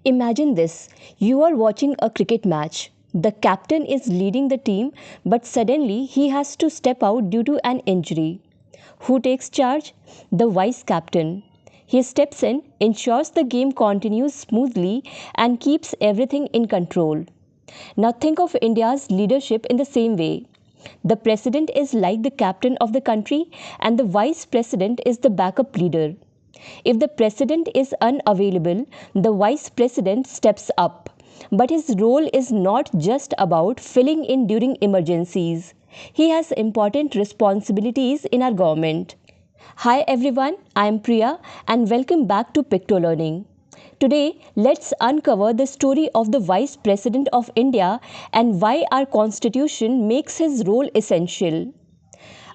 Imagine this, you are watching a cricket match. The captain is leading the team, but suddenly he has to step out due to an injury. Who takes charge? The vice captain. He steps in, ensures the game continues smoothly, and keeps everything in control. Now think of India's leadership in the same way. The president is like the captain of the country, and the vice president is the backup leader. If the president is unavailable, the vice president steps up. But his role is not just about filling in during emergencies. He has important responsibilities in our government. Hi everyone, I am Priya and welcome back to Picto Learning. Today, let's uncover the story of the Vice President of India and why our Constitution makes his role essential.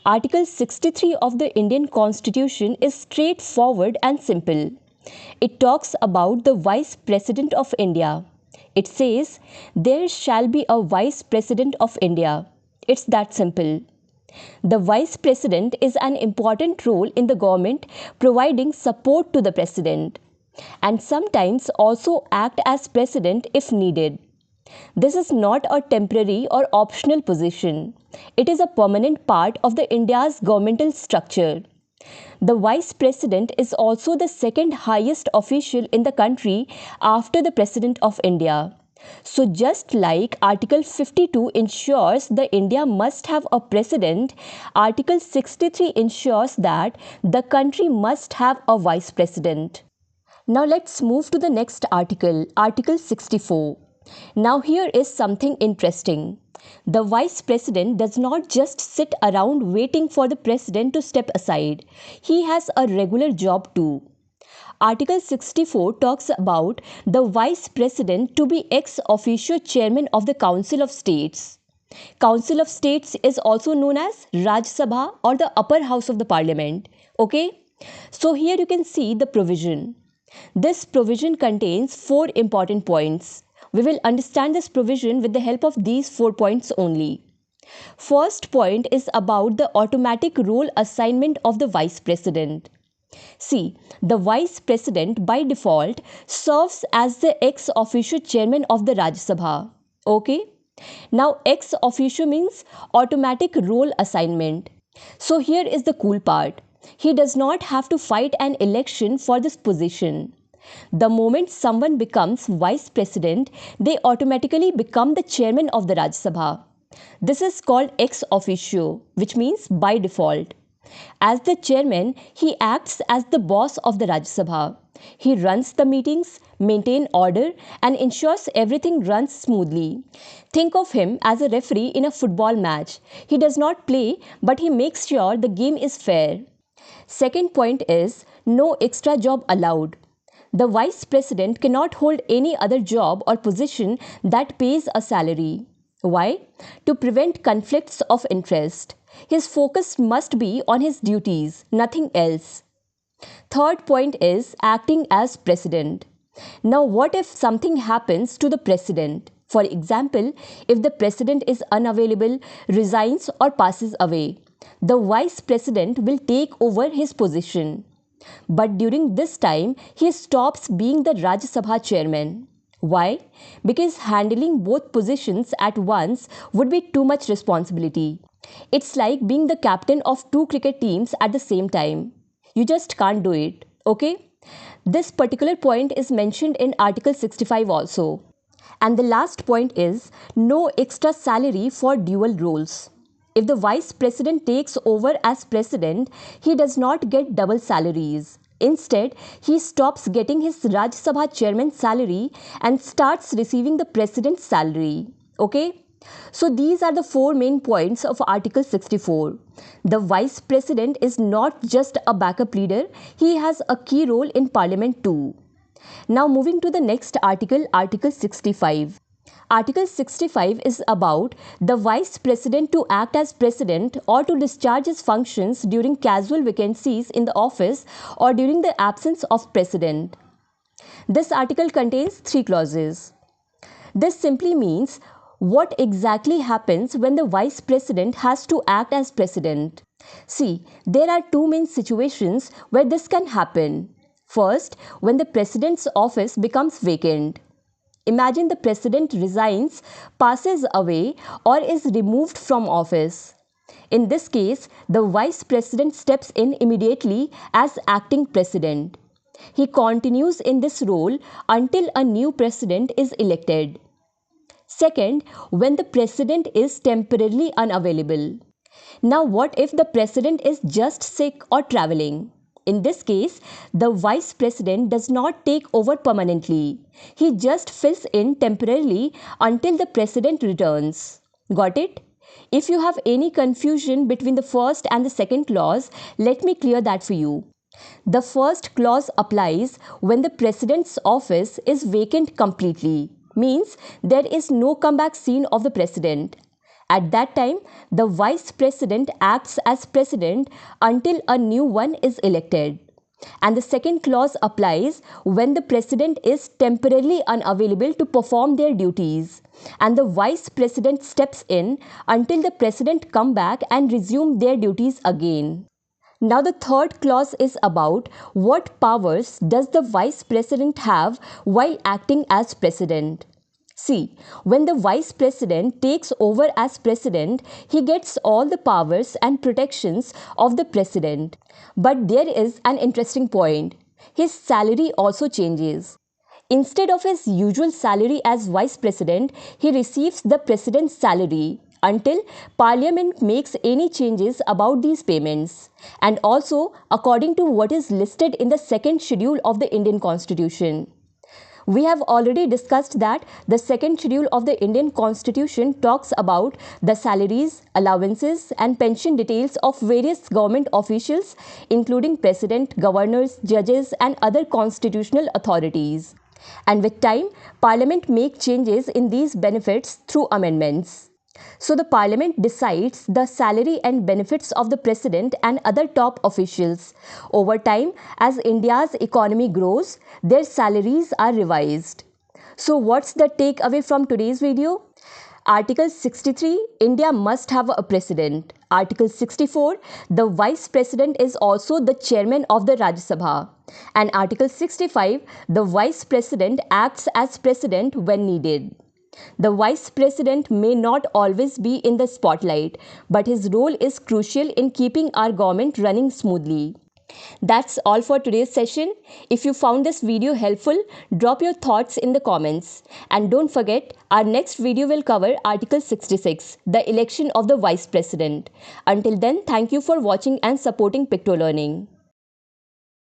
Article 63 of the Indian Constitution is straightforward and simple. It talks about the Vice President of India. It says, there shall be a Vice President of India. It's that simple. The Vice President is an important role in the government, providing support to the President, and sometimes also act as President if needed. This is not a temporary or optional position. It is a permanent part of the India's governmental structure. The Vice President is also the second highest official in the country after the President of India. So just like Article 52 ensures that India must have a president, Article 63 ensures that the country must have a vice president. Now let's move to the next article, Article 64. Now here is something interesting. The vice president does not just sit around waiting for the president to step aside. He has a regular job too. Article 64 talks about the vice president to be ex officio chairman of the Council of States. Council of States is also known as Rajya Sabha or the upper house of the parliament. Okay? So here you can see the provision. This provision contains 4 important points. We will understand this provision with the help of these 4 points only. First point is about the automatic role assignment of the vice president. See, the vice president by default serves as the ex officio chairman of the Rajya Sabha. Okay? Now ex officio means automatic role assignment. So here is the cool part. He does not have to fight an election for this position. The moment someone becomes vice president, they automatically become the chairman of the Rajya Sabha. This is called ex officio, which means by default. As the chairman, he acts as the boss of the Rajya Sabha. He runs the meetings, maintains order, and ensures everything runs smoothly. Think of him as a referee in a football match. He does not play, but he makes sure the game is fair. Second point is no extra job allowed. The vice president cannot hold any other job or position that pays a salary. Why? To prevent conflicts of interest. His focus must be on his duties, nothing else. Third point is acting as president. Now what if something happens to the president? For example, if the president is unavailable, resigns or passes away, the vice president will take over his position. But during this time, he stops being the Rajya Sabha chairman. Why? Because handling both positions at once would be too much responsibility. It's like being the captain of 2 cricket teams at the same time. You just can't do it, okay? This particular point is mentioned in Article 65 also. And the last point is no extra salary for dual roles. If the vice president takes over as president, he does not get double salaries. Instead, he stops getting his Rajya Sabha chairman's salary and starts receiving the president's salary. Okay? So these are the 4 main points of Article 64. The vice president is not just a backup leader, he has a key role in parliament too. Now moving to the next article, Article 65. Article 65 is about the vice president to act as president or to discharge his functions during casual vacancies in the office or during the absence of president. This article contains 3 clauses. This simply means what exactly happens when the vice president has to act as president. See, there are 2 main situations where this can happen. First, when the president's office becomes vacant. Imagine the president resigns, passes away, or is removed from office. In this case, the vice president steps in immediately as acting president. He continues in this role until a new president is elected. Second, when the president is temporarily unavailable. Now, what if the president is just sick or traveling? In this case, the vice president does not take over permanently. He just fills in temporarily until the president returns. Got it? If you have any confusion between the first and the second clause, let me clear that for you. The first clause applies when the president's office is vacant completely, means there is no comeback scene of the president. At that time, the vice president acts as president until a new one is elected. And the second clause applies when the president is temporarily unavailable to perform their duties, and the vice president steps in until the president come back and resume their duties again. Now the third clause is about what powers does the vice president have while acting as president. See, when the vice president takes over as president, he gets all the powers and protections of the president. But there is an interesting point. His salary also changes. Instead of his usual salary as vice president, he receives the president's salary until Parliament makes any changes about these payments, and also according to what is listed in the second schedule of the Indian Constitution. We have already discussed that the second schedule of the Indian Constitution talks about the salaries, allowances and pension details of various government officials, including president, governors, judges and other constitutional authorities. And with time, Parliament make changes in these benefits through amendments. So the Parliament decides the salary and benefits of the President and other top officials. Over time, as India's economy grows, their salaries are revised. So what's the takeaway from today's video? Article 63, India must have a president. Article 64, the vice president is also the chairman of the Rajya Sabha. And Article 65, the vice president acts as president when needed. The vice president may not always be in the spotlight, but his role is crucial in keeping our government running smoothly. That's all for today's session. If you found this video helpful, drop your thoughts in the comments. And don't forget, our next video will cover Article 66, the election of the Vice President. Until then, thank you for watching and supporting Picto Learning.